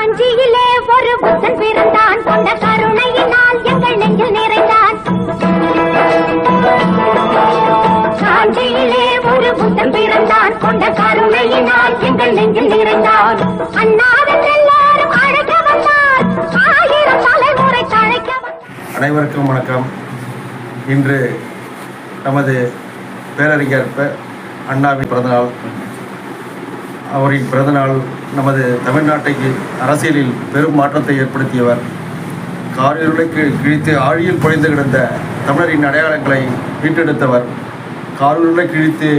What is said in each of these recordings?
காஞ்சியிலே ஒரு புத்தன் பிறந்தான், கொண்ட கருணையினால் எங்கள் நெஞ்சில் நிறைந்தான். காஞ்சியிலே ஒரு புத்தன் பிறந்தான், கொண்ட கருணையினால் எங்கள் நெஞ்சில் நிறைந்தான். அண்ணாவின் எல்லாரும் அழைக்க வந்தார், 1000 தலைமுறை தழைக்க. அனைவருக்கும் வணக்கம். இன்று நமது பேரறிஞர் அண்ணாவின் பிறந்தநாள். அவரின் பிறந்தநாள் நமது தமிழ்நாட்டுக்கு அரசியலில் பெரும் மாற்றத்தை ஏற்படுத்தியவர். காரிருளை கிழித்து ஆழியில் பொழிந்து கிடந்த தமிழரின் அடையாளங்களை மீட்டெடுத்தவர். காரிருளை கிழித்து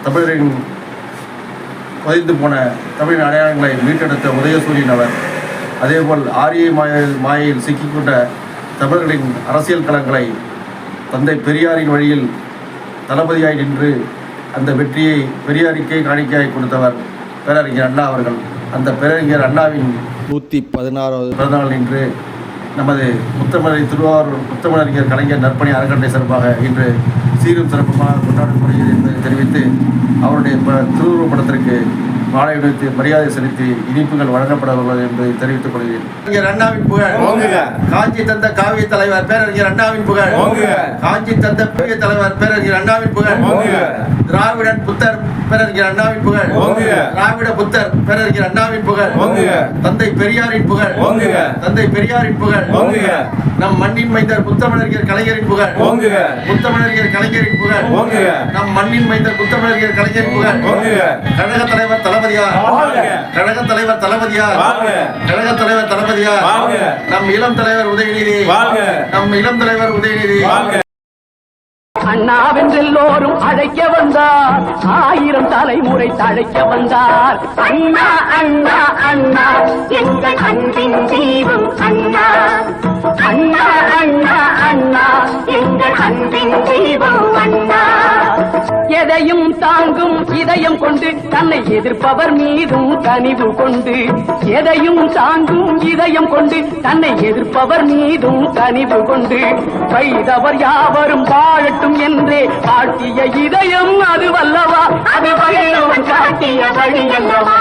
தமிழரின் புதைந்து போன தமிழின் அடையாளங்களை மீட்டெடுத்த உதயசூரியன் அவர். அதேபோல் ஆரிய மாயையில் சிக்கிக்கொண்ட தமிழர்களின் அரசியல் களங்களை தந்தை பெரியாரின் வழியில் தளபதியாய் நின்று அந்த வெற்றியை பெரியாருக்கே காணிக்கையாய் கொடுத்தவர் பேரறிஞர் அண்ணா அவர்கள். அந்த பேரறிஞர் அண்ணாவின் 116வது பிறந்தநாள் இன்று நமது திருவாரூர் முத்தமிழறிஞர் கலைஞர் நற்பணி அறக்கட்டளை சார்பாக இன்று சீரும் சிறப்புமாக கொண்டாடப்படுகிறது என்பதை தெரிவித்து அவருடைய திருவுருவப்படத்திற்கு மாலை அணிவித்து மரியாதை செலுத்தி இனிப்புகள் வழங்கப்பட உள்ளது என்பதை தெரிவித்துக் கொள்கிறேன். அண்ணாவின் புகழ் காஞ்சி தந்த காவிய தலைவர் பேரறிஞர் அண்ணாவின் புகழ் காஞ்சி தந்த பெரிய தலைவர் பேரறிஞர் அண்ணாவின் புகழ் திராவிடன் புத்தர் பேரறிஞர் அண்ணாவின் புகழ் திராவிட புத்தர் பேரறிஞர் அண்ணாவின் புகழ் தந்தை பெரியாரின் புகழ் தந்தை பெரியாரின் புகழ் நம் மண்ணின் மைந்தர் முத்தமிழறிஞர் கலைஞரின் புகழ் முத்தமிழறிஞர் கலைஞரின் புகழ் நம் மண்ணின் மைந்தர் முத்தமிழறிஞர் கலைஞரின் புகழ் கழக தலைவர் தளபதியார் கழக தலைவர் தளபதியார் கழக தலைவர் தளபதியார் நம் இளம் தலைவர் உதயநிதி நம் இளம் தலைவர் உதயநிதி. அண்ணாவென்றெல்லோரும் அழைக்க வந்தார், 1000 தலைமுறை தழைக்க வந்தார். அண்ணா அண்ணா அண்ணா எங்கள் அன்பின் தீபம் அண்ணா. அண்ணா அண்ணா அண்ணா எங்கள் அன்பின் தீபம் அண்ணா. எதையும் தாங்கும் இதயம் கொண்டு தன்னை எதிர்ப்பவர் மீதும் கனிவு கொண்டு, எதையும் தாங்கும் இதயம் கொண்டு தன்னை எதிர்ப்பவர் மீதும் கனிவு கொண்டு, வைதவர் யாவரும் வாழட்டும் என்றே காட்டிய இதயம் அது வல்லவா, அது வள்ளுவன் காட்டிய வழி அல்லவா.